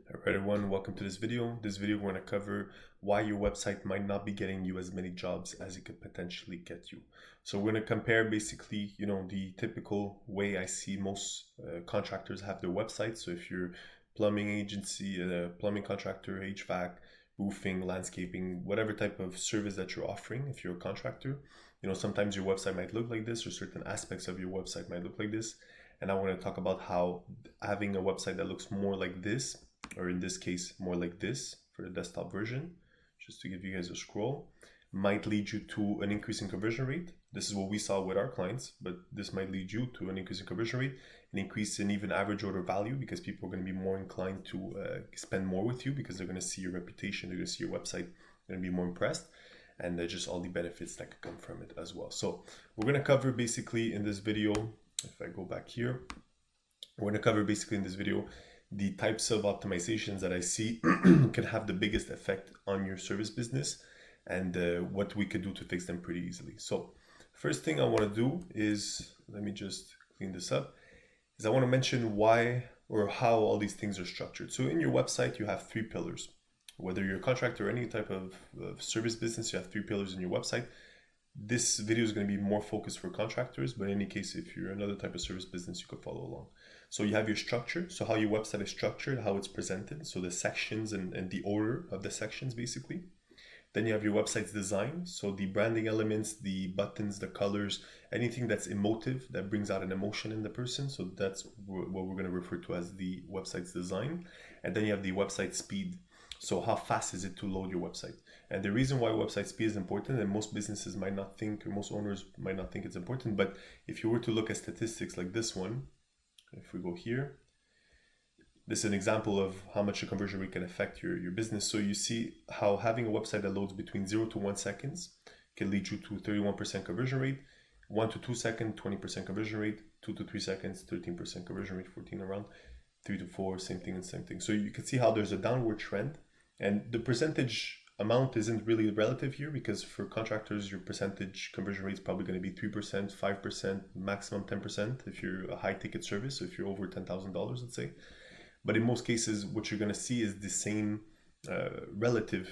Alright everyone, welcome to this video. This video we're going to cover why your website might not be getting you as many jobs as it could potentially get you. So we're going to compare basically, the typical way I see most contractors have their websites. So if you're plumbing agency, plumbing contractor, HVAC, roofing, landscaping, whatever type of service that you're offering, if you're a contractor, sometimes your website might look like this or certain aspects of your website might look like this. And I want to talk about how having a website that looks more like this, or in this case, more like this for the desktop version, just to give you guys a scroll, might lead you to an increase in conversion rate. This is what we saw with our clients, but this might lead you to an increase in conversion rate, an increase in even average order value, because people are going to be more inclined to spend more with you because they're going to see your reputation, they're going to see your website, they're going to be more impressed, and just all the benefits that could come from it as well. So we're going to cover basically in this video, if I go back here, we're going to cover basically in this video the types of optimizations that I see can have the biggest effect on your service business and what we could do to fix them pretty easily. So first thing I want to do is, let me just clean this up, is I want to mention why or how all these things are structured. So in your website, you have three pillars. Whether you're a contractor or any type of service business, you have three pillars in your website. This video is going to be more focused for contractors, but in any case, if you're another type of service business, you could follow along. So you have your structure, so how your website is structured, how it's presented, so the sections and the order of the sections basically. Then you have your website's design, so the branding elements, the buttons, the colors, anything that's emotive, that brings out an emotion in the person. So that's what we're going to refer to as the website's design. And then you have the website speed. So how fast is it to load your website? And the reason why website speed is important, and most businesses might not think, or most owners might not think it's important, but if you were to look at statistics like this one, if we go here, this is an example of how much a conversion rate can affect your business. So you see how having a website that loads between 0 to 1 seconds can lead you to 31% conversion rate, 1 to 2 seconds, 20% conversion rate, 2 to 3 seconds, 13% conversion rate, 14 around, 3 to 4, same thing and same thing. So you can see how there's a downward trend, and the percentage amount isn't really relative here, because for contractors, your percentage conversion rate is probably going to be 3%, 5%, maximum 10% if you're a high ticket service, so if you're over $10,000, let's say. But in most cases, what you're going to see is the same relative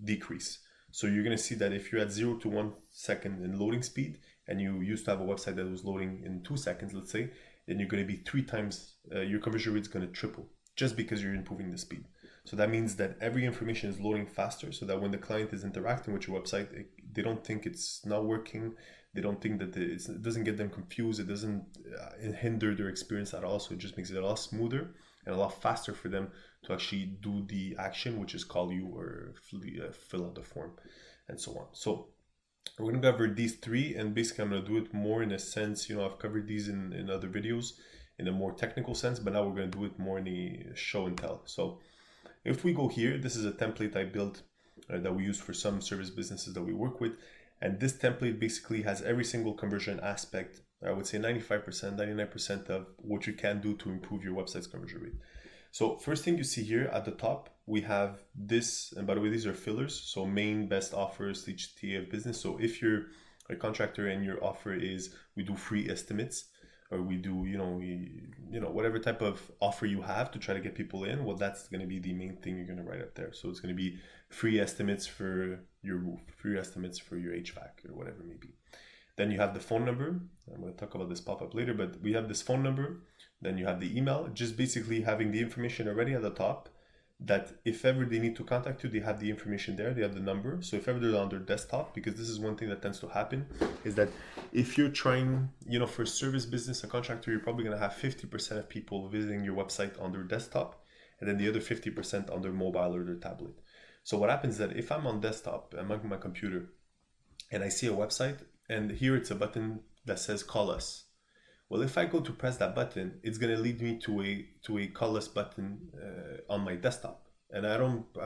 decrease. So you're going to see that if you're at 0 to 1 second in loading speed, and you used to have a website that was loading in 2 seconds, let's say, then you're going to be 3 times, your conversion rate is going to triple, just because you're improving the speed. So that means that every information is loading faster, so that when the client is interacting with your website, they don't think it's not working. They don't think that it doesn't get them confused. It doesn't hinder their experience at all. So it just makes it a lot smoother and a lot faster for them to actually do the action, which is call you or fill out the form and so on. So we're going to cover these three, and basically I'm going to do it more in a sense, I've covered these in other videos in a more technical sense, but now we're going to do it more in the show and tell. So if we go here, this is a template I built that we use for some service businesses that we work with. And this template basically has every single conversion aspect, I would say 95%, 99% of what you can do to improve your website's conversion rate. So first thing you see here at the top, we have this, and by the way, these are fillers. So main, best offers, each TA of business. So if you're a contractor and your offer is, we do free estimates, or we do, whatever type of offer you have to try to get people in, well, that's going to be the main thing you're going to write up there. So it's going to be free estimates for your roof, free estimates for your HVAC, or whatever it may be. Then you have the phone number. I'm going to talk about this pop-up later, but we have this phone number. Then you have the email, just basically having the information already at the top, that if ever they need to contact you, they have the information there, they have the number. So if ever they're on their desktop, because this is one thing that tends to happen, is that if you're trying, for service business, a contractor, you're probably going to have 50% of people visiting your website on their desktop, and then the other 50% on their mobile or their tablet. So what happens is that if I'm on desktop, I'm on my computer, and I see a website, and here it's a button that says call us. Well, if I go to press that button, it's going to lead me to a call us button on my desktop. And I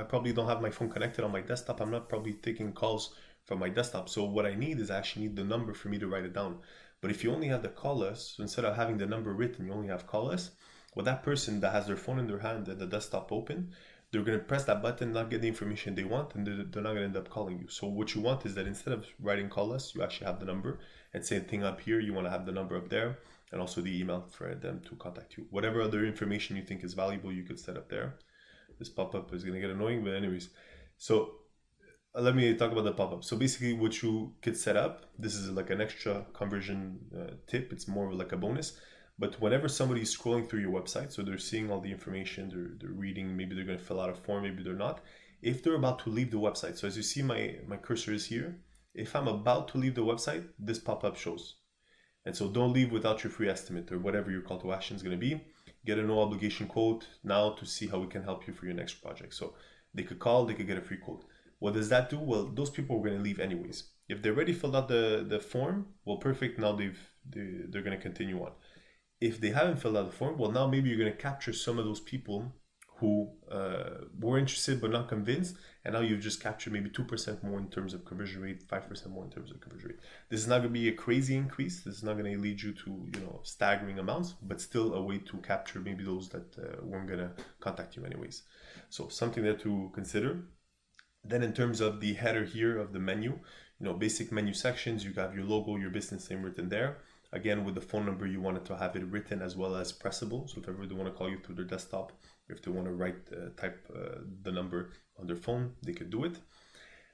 probably don't have my phone connected on my desktop. I'm not probably taking calls from my desktop. So what I need is I actually need the number for me to write it down. But if you only have the call us, so instead of having the number written, you only have call us, well, that person that has their phone in their hand and the desktop open, they're going to press that button, not get the information they want, and they're not going to end up calling you. So what you want is that instead of writing call us, you actually have the number, and same thing up here, you want to have the number up there, and also the email for them to contact you. Whatever other information you think is valuable, you could set up there. This pop-up is gonna get annoying, but anyways. So let me talk about the pop-up. So basically what you could set up, this is like an extra conversion tip. It's more like a bonus. But whenever somebody's scrolling through your website, so they're seeing all the information, they're reading, maybe they're going to fill out a form, maybe they're not. If they're about to leave the website, so as you see my cursor is here, if I'm about to leave the website, this pop-up shows. And so don't leave without your free estimate or whatever your call to action is going to be. Get a no obligation quote now to see how we can help you for your next project. So they could call, they could get a free quote. What does that do? Well, those people are going to leave anyways. If they already filled out the form, well, perfect. Now they're going to continue on. If they haven't filled out the form, well, now maybe you're going to capture some of those people who were interested but not convinced, and now you've just captured maybe 2% more in terms of conversion rate, 5% more in terms of conversion rate. This is not going to be a crazy increase. This is not going to lead you to staggering amounts, but still a way to capture maybe those that weren't going to contact you anyways. So something there to consider. Then in terms of the header here of the menu, basic menu sections, you have your logo, your business name written there. Again, with the phone number, you wanted to have it written as well as pressable. So if ever they want to call you through their desktop, if they want to type the number on their phone, they could do it.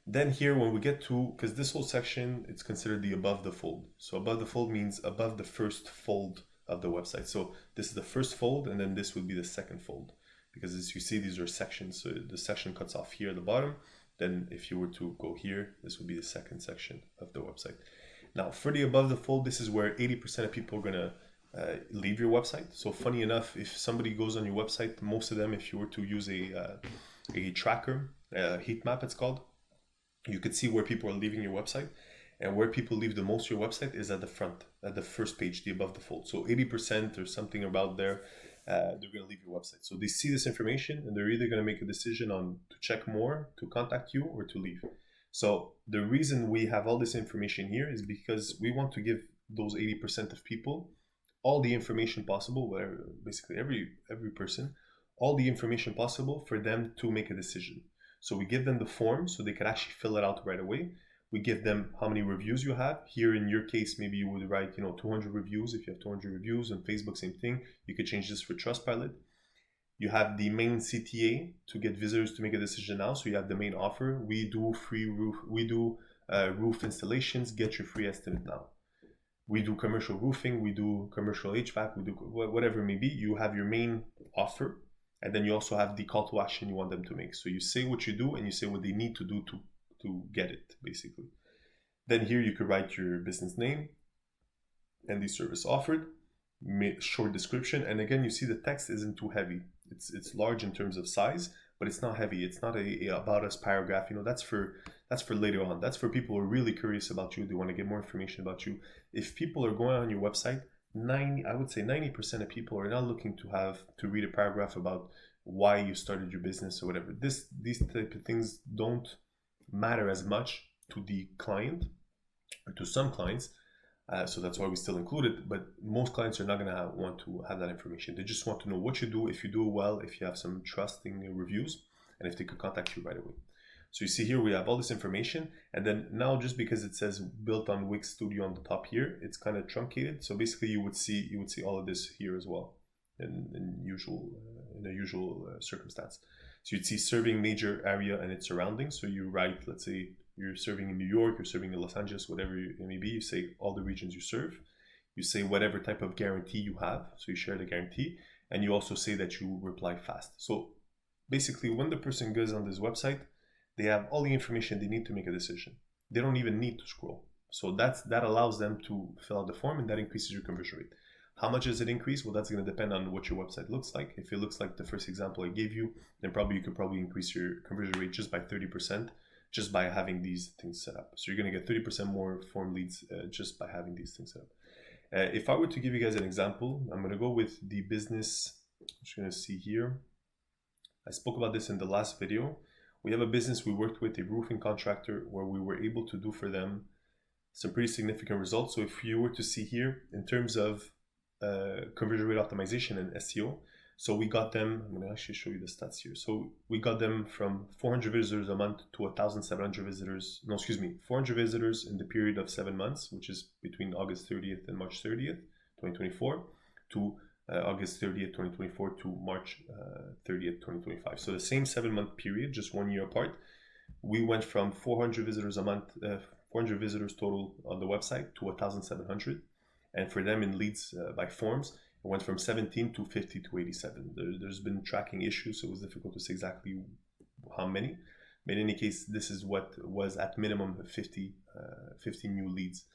Then here, when we get to, because this whole section, it's considered the above the fold. So above the fold means above the first fold of the website. So this is the first fold, and then this would be the second fold. Because as you see, these are sections. So the section cuts off here at the bottom. Then if you were to go here, this would be the second section of the website. Now, for the above the fold, this is where 80% of people are going to leave your website. So funny enough, if somebody goes on your website, most of them, if you were to use a tracker, heat map it's called, you could see where people are leaving your website. And where people leave the most your website is at the front, at the first page, the above the fold. So 80% or something about there, they're going to leave your website. So they see this information and they're either going to make a decision on to check more, to contact you, or to leave. So the reason we have all this information here is because we want to give those 80% of people all the information possible, where basically every person, all the information possible for them to make a decision. So we give them the form so they can actually fill it out right away. We give them how many reviews you have. Here in your case, maybe you would write 200 reviews. If you have 200 reviews on Facebook, same thing. You could change this for Trustpilot. You have the main CTA to get visitors to make a decision now. So you have the main offer. We do free roof. We do roof installations. Get your free estimate now. We do commercial roofing. We do commercial HVAC. We do whatever it may be. You have your main offer, and then you also have the call to action you want them to make. So you say what you do, and you say what they need to do to get it, basically. Then here you could write your business name and the service offered, short description, and again you see the text isn't too heavy. It's large in terms of size, but it's not heavy. It's not a about us paragraph. That's for later on. That's for people who are really curious about you. They want to get more information about you. If people are going on your website, I would say 90% of people are not looking to read a paragraph about why you started your business or whatever. These type of things don't matter as much to the client or to some clients. So that's why we still include it, but most clients are not going to want to have that information. They just want to know what you do, if you do it well, if you have some trusting reviews, and if they could contact you right away. So you see here we have all this information, and then now just because it says built on Wix Studio on the top here, it's kind of truncated. So basically you would see all of this here as well in a usual circumstance. So you'd see serving major area and its surroundings. So you write, let's say you're serving in New York, you're serving in Los Angeles, whatever it may be, you say all the regions you serve. You say whatever type of guarantee you have, so you share the guarantee, and you also say that you reply fast. So basically when the person goes on this website, they have all the information they need to make a decision. They don't even need to scroll. So that allows them to fill out the form, and that increases your conversion rate. How much does it increase? Well, that's going to depend on what your website looks like. If it looks like the first example I gave you, then you could increase your conversion rate just by 30%, just by having these things set up. So you're going to get 30% more form leads just by having these things set up. If I were to give you guys an example, I'm going to go with the business. I'm just going to see here. I spoke about this in the last video. We have a business we worked with, a roofing contractor, where we were able to do for them some pretty significant results. So if you were to see here, in terms of conversion rate optimization and SEO, so we got them, I'm going to actually show you the stats here. So we got them from 400 visitors a month to 1,700 visitors, 400 visitors in the period of 7 months, which is between August 30th and March 30th, 2024, to August 30th, 2024 to March 30th, 2025. So the same 7-month period, just 1 year apart, we went from 400 visitors a month, 400 visitors total on the website to 1,700. And for them in leads by forms, it went from 17 to 50 to 87. There's been tracking issues, so it was difficult to say exactly how many. But in any case, this is what was at minimum 50 new leads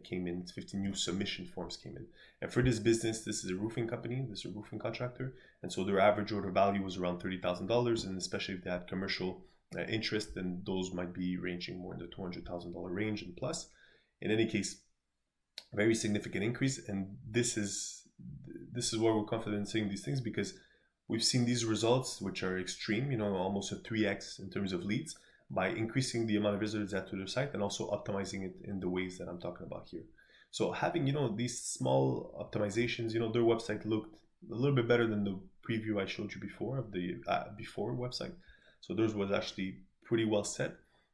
came in, 50 new submission forms came in. And for this business, this is a roofing company, this is a roofing contractor. And so their average order value was around $30,000. And especially if they had commercial interest, then those might be ranging more in the $200,000 range and plus. In any case, very significant increase. And this is why we're confident in saying these things, because we've seen these results, which are extreme, almost a 3x in terms of leads, by increasing the amount of visitors that to their site and also optimizing it in the ways that I'm talking about here. So having, these small optimizations, their website looked a little bit better than the preview I showed you before of the before website. So theirs was actually pretty well set,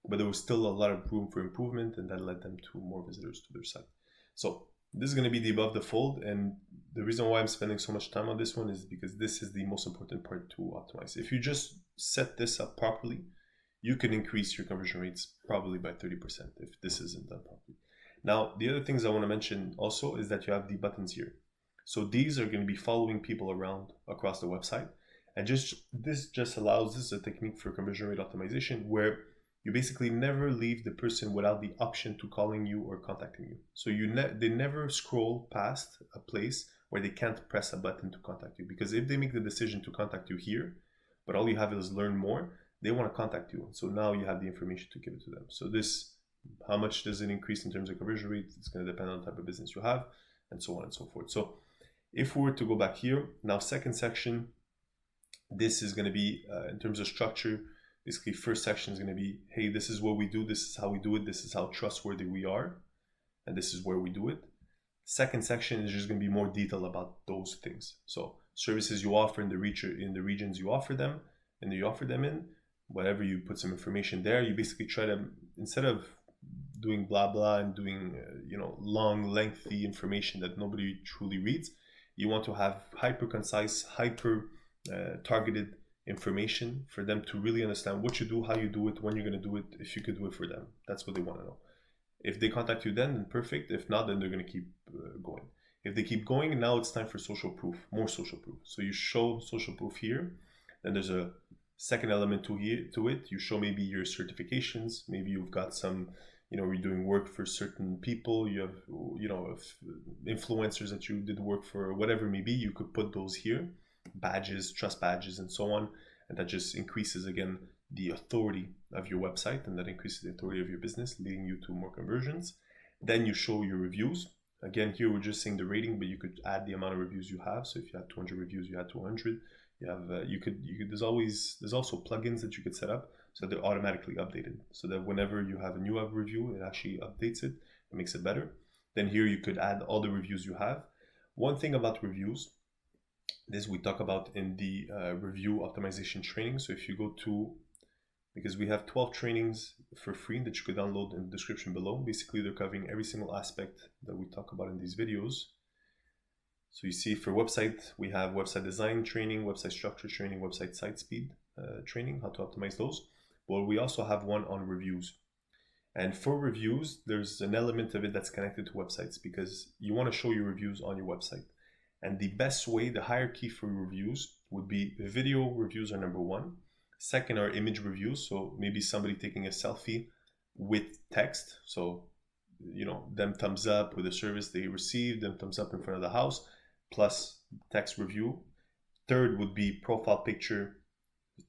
but there was still a lot of room for improvement, and that led them to more visitors to their site. So this is going to be the above the fold, and the reason why I'm spending so much time on this one is because this is the most important part to optimize. If you just set this up properly, you can increase your conversion rates probably by 30% if this isn't done properly. Now, the other things I want to mention also is that you have the buttons here. So these are going to be following people around across the website. And this just allows, this is a technique for conversion rate optimization where you basically never leave the person without the option to calling you or contacting you. So they never scroll past a place where they can't press a button to contact you. Because if they make the decision to contact you here, but all you have is learn more, they want to contact you. So now you have the information to give it to them. So this, how much does it increase in terms of conversion rate? It's going to depend on the type of business you have, and so on and so forth. So if we were to go back here, now second section, this is going to be in terms of structure. Basically, first section is going to be, hey, this is what we do, this is how we do it, this is how trustworthy we are, and this is where we do it. Second section is just going to be more detail about those things. So services you offer in the regions you offer them, and you offer them in, whatever, you put some information there. You basically try to, instead of doing blah blah and doing long lengthy information that nobody truly reads, you want to have hyper concise, hyper targeted information for them to really understand what you do, how you do it, when you're going to do it, if you could do it for them. That's what they want to know. If they contact you then perfect. If not, then they're going to keep going. If they keep going, now it's time for social proof, more social proof. So you show social proof here. Then there's a second element to it. You show maybe your certifications. Maybe you've got some, you're doing work for certain people. You have, influencers that you did work for, whatever it may be. You could put those here, badges, trust badges, and so on. And that just increases, again, the authority of your website, and that increases the authority of your business, leading you to more conversions. Then you show your reviews. Again, here we're just saying the rating, but you could add the amount of reviews you have. So if you had 200 reviews, you had 200. You have there's also plugins that you could set up so they're automatically updated, so that whenever you have a new review, it actually updates it and makes it better. Then here you could add all the reviews you have. One thing about reviews, this we talk about in the review optimization training. So if you go to, because we have 12 trainings for free that you could download in the description below. Basically, they're covering every single aspect that we talk about in these videos. So you see, for website, we have website design training, website structure training, website site speed training, how to optimize those. But we also have one on reviews. And for reviews, there's an element of it that's connected to websites, because you want to show your reviews on your website. And the best way, the hierarchy for reviews would be video reviews are number one. Second are image reviews. So maybe somebody taking a selfie with text. So, them thumbs up with the service they received, them thumbs up in front of the house, plus text review. Third would be profile picture,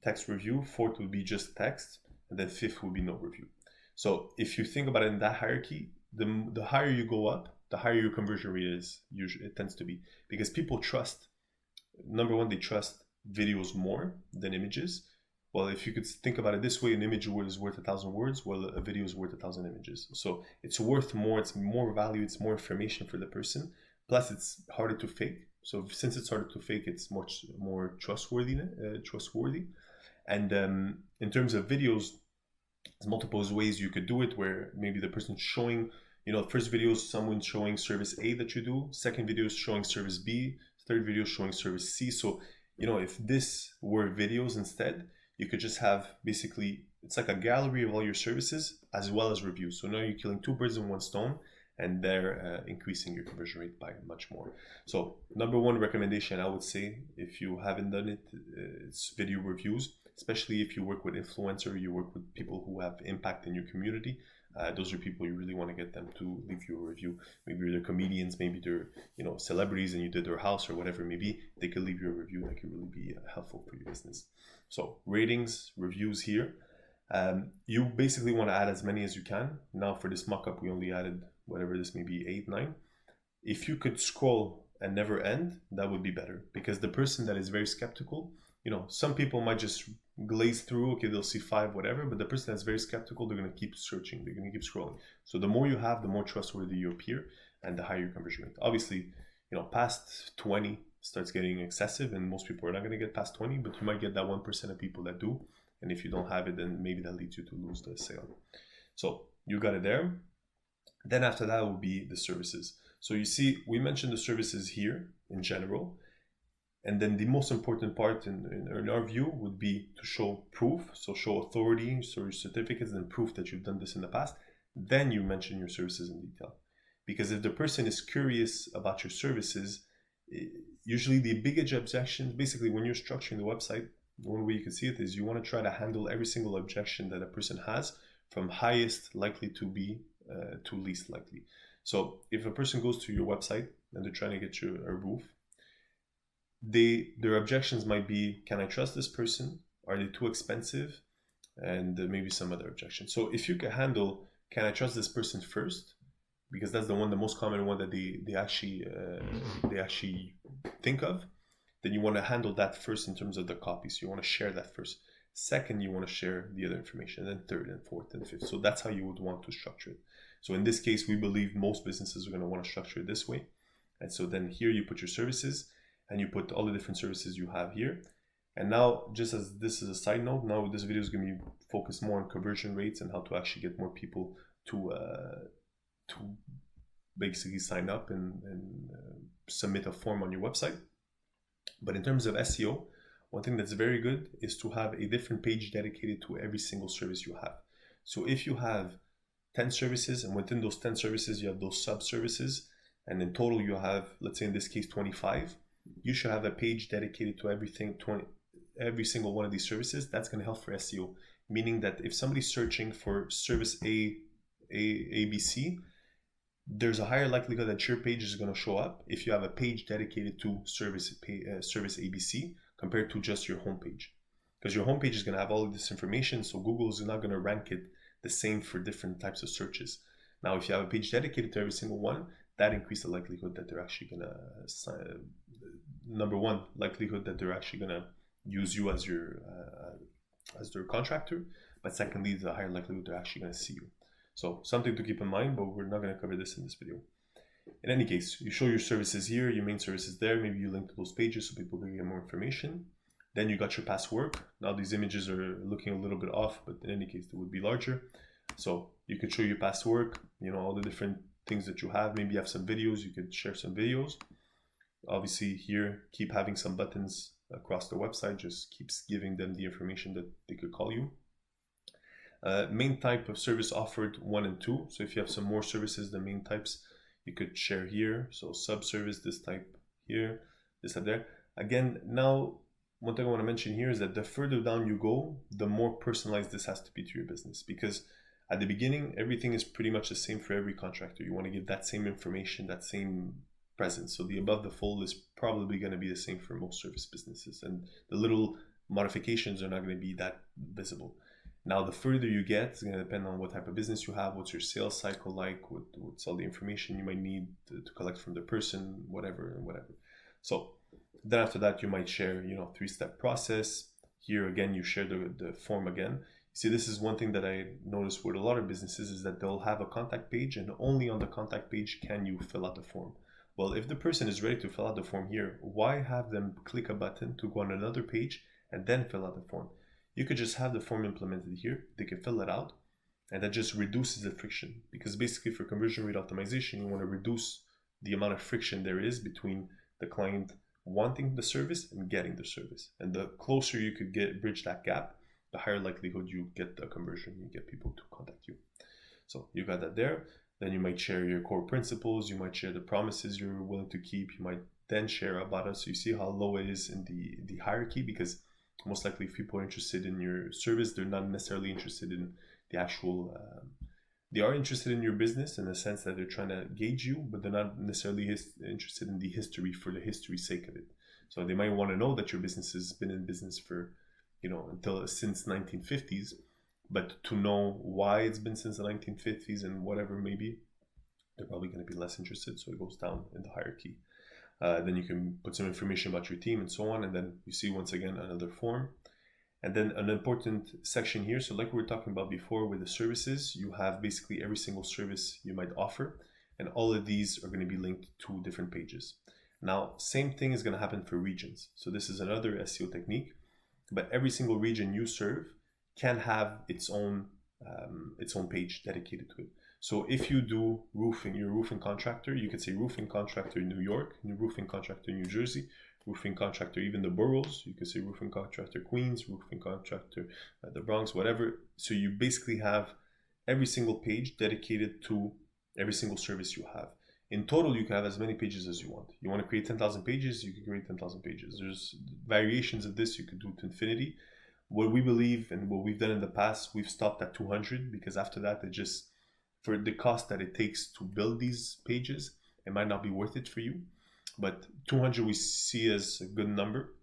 text review. Fourth would be just text. And then fifth would be no review. So if you think about it in that hierarchy, the higher you go up, the higher your conversion rate is. Usually it tends to be, because people trust, number one, they trust videos more than images. Well, if you could think about it this way, an image is worth 1,000 words, while a video is worth 1,000 images. So it's worth more, it's more value, it's more information for the person. Plus, it's harder to fake. So since it's harder to fake, it's much more trustworthy. And in terms of videos, there's multiple ways you could do it, where maybe the person's showing, first video is someone showing service A that you do, second video is showing service B, third video showing service C. So, if this were videos instead, you could just have basically, it's like a gallery of all your services as well as reviews. So now you're killing two birds in one stone, and they're increasing your conversion rate by much more. So number one recommendation, I would say, if you haven't done it, it's video reviews, especially if you work with influencers, you work with people who have impact in your community. Those are people you really want to get them to leave you a review. Maybe they're comedians, maybe they're celebrities, and you did their house or whatever. Maybe they could leave you a review that could really be helpful for your business. So ratings, reviews here. You basically want to add as many as you can. Now for this mock-up, we only added whatever this may be, 8, 9. If you could scroll and never end, that would be better, because the person that is very skeptical, some people might just glaze through, okay, they'll see 5, whatever, but the person that's very skeptical, they're going to keep searching, they're going to keep scrolling. So the more you have, the more trustworthy you appear, and the higher your conversion rate. Obviously, past 20 starts getting excessive, and most people are not going to get past 20, but you might get that 1% of people that do. And if you don't have it, then maybe that leads you to lose the sale. So you got it there. Then after that will be the services. So you see, we mentioned the services here in general. And then the most important part in our view would be to show proof. So show authority, so your certificates and proof that you've done this in the past. Then you mention your services in detail. Because if the person is curious about your services, usually the biggest objections, basically when you're structuring the website, one way you can see it is you want to try to handle every single objection that a person has from highest likely to be to least likely. So if a person goes to your website and they're trying to get you a roof, their objections might be, can I trust this person? Are they too expensive? And maybe some other objections. So if you can handle, can I trust this person first? Because that's the most common one that they actually think of. Then you want to handle that first in terms of the copy. So you want to share that first. Second, you want to share the other information. Then third and fourth and fifth. So that's how you would want to structure it. So in this case, we believe most businesses are going to want to structure it this way. And so then here you put your services, and you put all the different services you have here. And now, just as this is a side note, now this video is going to be focused more on conversion rates and how to actually get more people to basically sign up and submit a form on your website. But in terms of SEO, one thing that's very good is to have a different page dedicated to every single service you have. So if you have 10 services, and within those 10 services, you have those sub-services, and in total you have, let's say in this case, 25, you should have a page dedicated to every single one of these services. That's going to help for SEO, meaning that if somebody's searching for service ABC, there's a higher likelihood that your page is going to show up if you have a page dedicated to service ABC compared to just your homepage. Because your homepage is going to have all of this information, so Google is not going to rank it the same for different types of searches. Now, if you have a page dedicated to every single one, that increases the likelihood that they're actually going to, number one, likelihood that they're actually going to use you as their contractor, but secondly, the higher likelihood they're actually going to see you. So something to keep in mind, but we're not going to cover this in this video. In any case, you show your services here, your main services there. Maybe you link to those pages so people can get more information. Then you got your past work. Now these images are looking a little bit off, but in any case, they would be larger. So you could show your past work, all the different things that you have. Maybe you have some videos, you could share some videos. Obviously here, keep having some buttons across the website, just keeps giving them the information that they could call you. Main type of service offered 1 and 2. So if you have some more services, the main types you could share here. So sub-service, this type here, this type there. Again, now one thing I want to mention here is that the further down you go, the more personalized this has to be to your business. Because at the beginning, everything is pretty much the same for every contractor. You want to give that same information, that same presence. So the above the fold is probably going to be the same for most service businesses. And the little modifications are not going to be that visible. Now, the further you get, it's going to depend on what type of business you have, what's your sales cycle like, what's all the information you might need to collect from the person, whatever. So then after that, you might share, 3-step process. Here again, you share the form again. See, this is one thing that I noticed with a lot of businesses is that they'll have a contact page, and only on the contact page can you fill out the form. Well, if the person is ready to fill out the form here, why have them click a button to go on another page and then fill out the form? You could just have the form implemented here. They can fill it out, and that just reduces the friction. Because basically for conversion rate optimization, you want to reduce the amount of friction there is between the client wanting the service and getting the service. And the closer you could bridge that gap, the higher likelihood you get the conversion, you get people to contact you. So you got that there. Then you might share your core principles, you might share the promises you're willing to keep, you might then share about us. So you see how low it is in the hierarchy, because most likely if people are interested in your service, they're not necessarily interested in the actual, they are interested in your business in the sense that they're trying to gauge you, but they're not necessarily interested in the history for the history's sake of it. So they might want to know that your business has been in business for, since 1950s, but to know why it's been since the 1950s and whatever maybe, they're probably going to be less interested. So it goes down in the hierarchy. Then you can put some information about your team and so on. And then you see once again another form. And then an important section here. So like we were talking about before with the services, you have basically every single service you might offer. And all of these are going to be linked to different pages. Now, same thing is going to happen for regions. So this is another SEO technique, but every single region you serve can have its own page dedicated to it. So if you do roofing, you're a roofing contractor, you could say roofing contractor in New York, roofing contractor in New Jersey, roofing contractor even the boroughs. You could say roofing contractor Queens, roofing contractor the Bronx, whatever. So you basically have every single page dedicated to every single service you have. In total, you can have as many pages as you want. You want to create 10,000 pages, you can create 10,000 pages. There's variations of this you could do to infinity. What we believe and what we've done in the past, we've stopped at 200, because after that, it just, for the cost that it takes to build these pages, it might not be worth it for you. But 200 we see as a good number.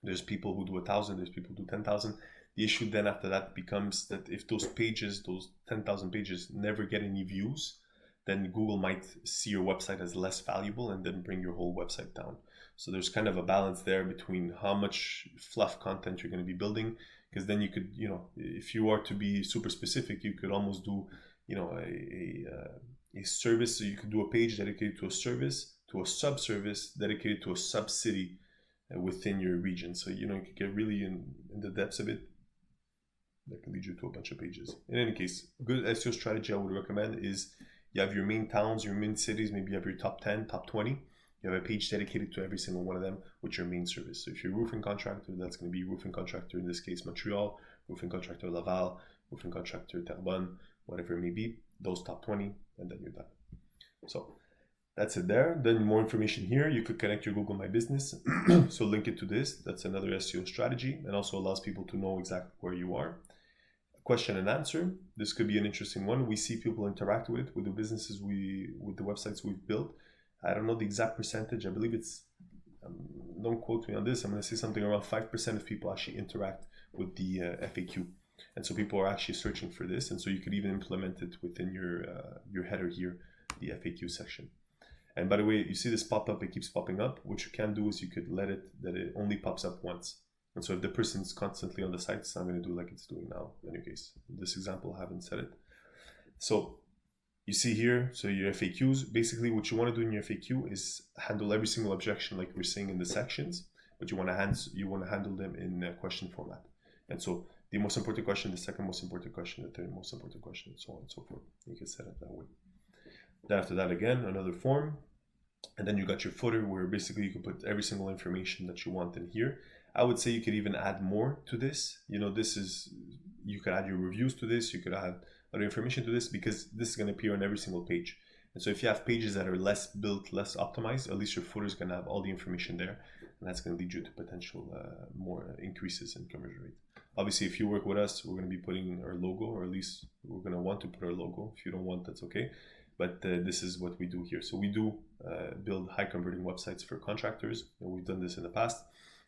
There's people who do 1,000, there's people who do 10,000. The issue then after that becomes that if those pages, those 10,000 pages never get any views, then Google might see your website as less valuable and then bring your whole website down. So there's kind of a balance there between how much fluff content you're going to be building, because then you could, if you are to be super specific, you could almost do, a service. So you could do a page dedicated to a service, to a sub-service dedicated to a sub-city within your region. So, you could get really in the depths of it. That can lead you to a bunch of pages. In any case, good SEO strategy I would recommend is you have your main towns, your main cities, maybe you have your top 10, top 20. You have a page dedicated to every single one of them with your main service. So if you're a roofing contractor, that's going to be roofing contractor, in this case, Montreal, roofing contractor, Laval, roofing contractor, Terrebonne, whatever it may be, those top 20, and then you're done. So that's it there. Then more information here. You could connect your Google My Business. So link it to this. That's another SEO strategy, and also allows people to know exactly where you are. Question and answer. This could be an interesting one. We see people interact with the businesses with the websites we've built. I don't know the exact percentage. I believe it's, don't quote me on this, I'm going to say something around 5% of people actually interact with the FAQ. And so people are actually searching for this. And so you could even implement it within your header here, the FAQ section. And by the way, you see this pop up, it keeps popping up. What you can do is you could let it, that it only pops up once. And so if the person's constantly on the site, it's not going to do like it's doing now. In any case, in this example, I haven't set it. So you see here, so your FAQs, basically what you want to do in your FAQ is handle every single objection like we're saying in the sections, but you want to handle them in question format. And so the most important question, the second most important question, the third most important question, and so on and so forth. You can set it that way. Then after that, again, another form. And then you got your footer where basically you can put every single information that you want in here. I would say you could even add more to this. You could add your reviews to this. You could add other information to this, because this is going to appear on every single page. And so if you have pages that are less built, less optimized, at least your footer is going to have all the information there. And that's going to lead you to potential more increases in conversion rate. Obviously, if you work with us, we're going to be putting our logo, or at least we're going to want to put our logo. If you don't want, that's okay. But this is what we do here. So we do build high converting websites for contractors, and we've done this in the past.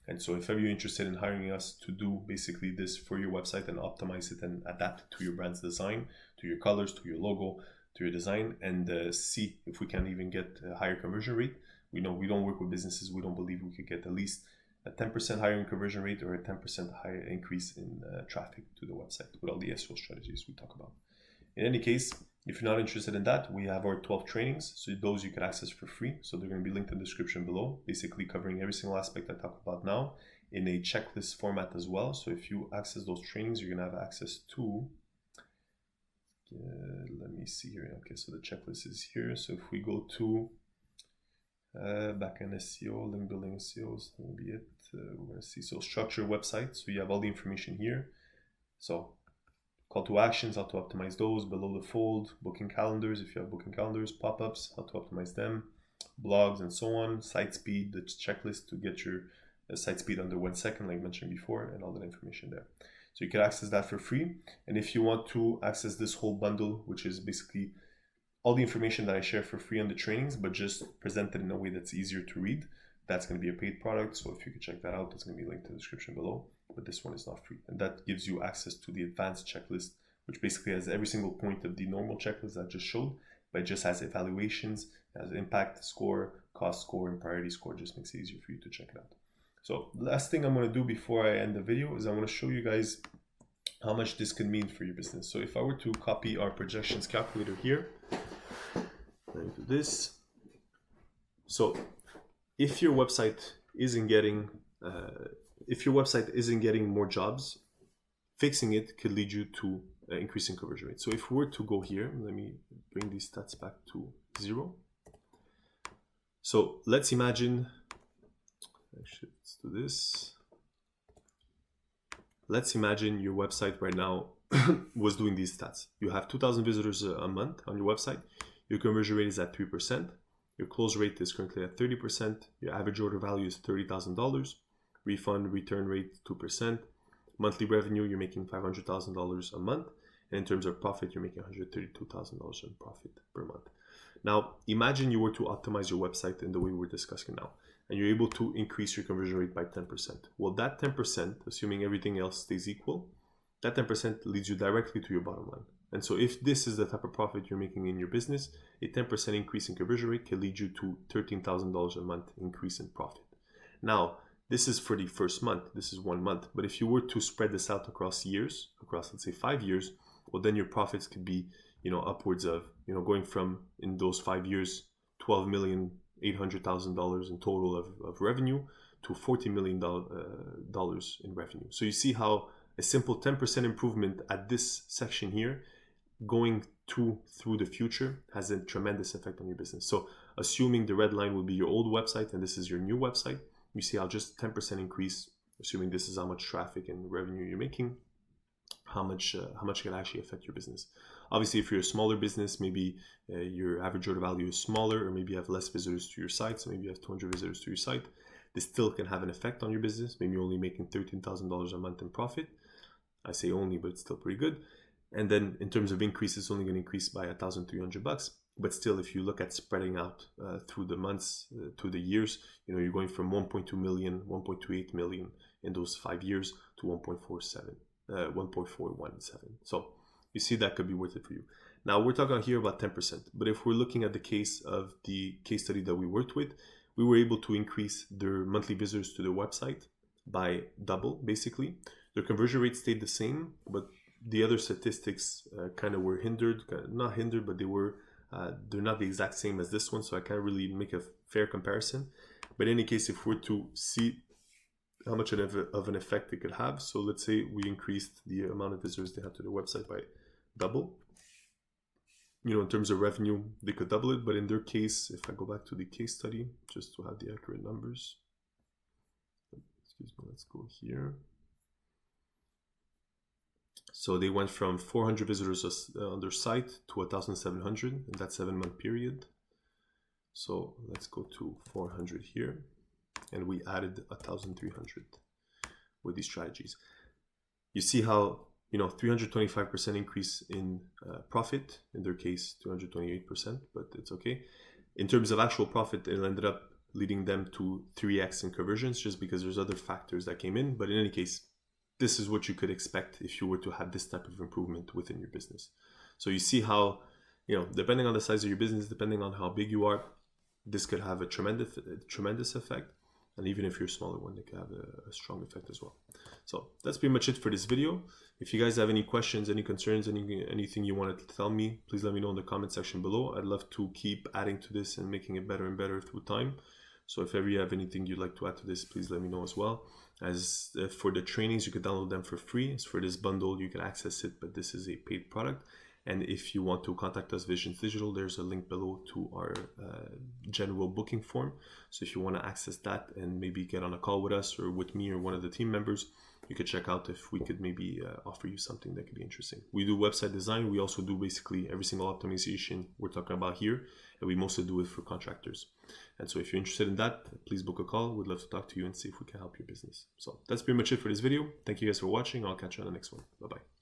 And so if ever you're interested in hiring us to do basically this for your website and optimize it and adapt it to your brand's design, to your colors, to your logo, to your design, and see if we can even get a higher conversion rate. We know we don't work with businesses. We don't believe we could get at least a 10% higher in conversion rate or a 10% higher increase in traffic to the website with all the SEO strategies we talk about. In any case, if you're not interested in that, we have our 12 trainings. So those you can access for free. So they're going to be linked in the description below, basically covering every single aspect I talk about now in a checklist format as well. So if you access those trainings, you're going to have access to, let me see here. Okay, so the checklist is here. So if we go to Backend SEO, link building SEOs, that will be it. We're going to see, so structure website. So you have all the information here. So call to actions, how to optimize those, below the fold, booking calendars, if you have booking calendars, pop-ups, how to optimize them, blogs and so on, site speed, the checklist to get your site speed under 1 second, like mentioned before, and all that information there. So you can access that for free. And if you want to access this whole bundle, which is basically all the information that I share for free on the trainings, but just presented in a way that's easier to read, that's going to be a paid product. So if you could check that out, it's going to be linked in the description below. But this one is not free. And that gives you access to the advanced checklist, which basically has every single point of the normal checklist that I just showed, but it just has evaluations, has impact score, cost score, and priority score. Just makes it easier for you to check it out. So the last thing I'm going to do before I end the video is I want to show you guys how much this could mean for your business. So if I were to copy our projections calculator here, let me do this. So if your website isn't getting more jobs, fixing it could lead you to increasing conversion rate. So if we were to go here, let me bring these stats back to 0. So let's imagine, actually, let's do this. Let's imagine your website right now was doing these stats. You have 2,000 visitors a month on your website. Your conversion rate is at 3%. Your close rate is currently at 30%. Your average order value is $30,000. Refund return rate 2%. Monthly revenue, you're making $500,000 a month. And in terms of profit, you're making $132,000 in profit per month. Now, imagine you were to optimize your website in the way we're discussing now, and you're able to increase your conversion rate by 10%. Well, that 10%, assuming everything else stays equal, that 10% leads you directly to your bottom line. And so if this is the type of profit you're making in your business, a 10% increase in conversion rate can lead you to $13,000 a month increase in profit. Now, this is for the first month. This is 1 month. But if you were to spread this out across years, across, let's say, 5 years, well, then your profits could be, upwards of, going from, in those 5 years, $12,800,000 in total of revenue to $40 million in revenue. So you see how a simple 10% improvement at this section here going through the future has a tremendous effect on your business. So assuming the red line will be your old website and this is your new website, you see how just 10% increase, assuming this is how much traffic and revenue you're making, how much it can actually affect your business. Obviously, if you're a smaller business, maybe your average order value is smaller, or maybe you have less visitors to your site, so maybe you have 200 visitors to your site. This still can have an effect on your business. Maybe you're only making $13,000 a month in profit. I say only, but it's still pretty good. And then in terms of increase, it's only going to increase by $1,300. But still, if you look at spreading out through the months, through the years, you're going from 1.2 million, 1.28 million in those 5 years to 1.417. So you see that could be worth it for you. Now we're talking here about 10%, but if we're looking at the case of the case study that we worked with, we were able to increase their monthly visitors to their website by double, basically. Their conversion rate stayed the same, but the other statistics kind of were hindered, not hindered, but they're not the exact same as this one, so I can't really make a fair comparison. But in any case, if we're to see how much of an effect it could have, so let's say we increased the amount of visitors they have to their website by double. In terms of revenue, they could double it, but in their case, if I go back to the case study, just to have the accurate numbers, excuse me, let's go here. So they went from 400 visitors on their site to 1,700 in that 7-month period. So let's go to 400 here, and we added 1,300 with these strategies. You see how 325% increase in profit, in their case 228%, but it's okay. In terms of actual profit, it ended up leading them to 3x in conversions, just because there's other factors that came in. But in any case, this is what you could expect if you were to have this type of improvement within your business. So you see how, depending on the size of your business, depending on how big you are, this could have a tremendous effect. And even if you're a smaller one, it can have a strong effect as well. So that's pretty much it for this video. If you guys have any questions, any concerns, anything you wanted to tell me, please let me know in the comment section below. I'd love to keep adding to this and making it better and better through time. So if ever you have anything you'd like to add to this, please let me know as well. As for the trainings, you can download them for free. As for this bundle, you can access it, but this is a paid product. And if you want to contact us, Vizions Digital, there's a link below to our general booking form. So if you want to access that and maybe get on a call with us or with me or one of the team members, you could check out if we could maybe offer you something that could be interesting. We do website design. We also do basically every single optimization we're talking about here, and we mostly do it for contractors. And so if you're interested in that, please book a call. We'd love to talk to you and see if we can help your business. So that's pretty much it for this video. Thank you guys for watching. I'll catch you on the next one. Bye-bye.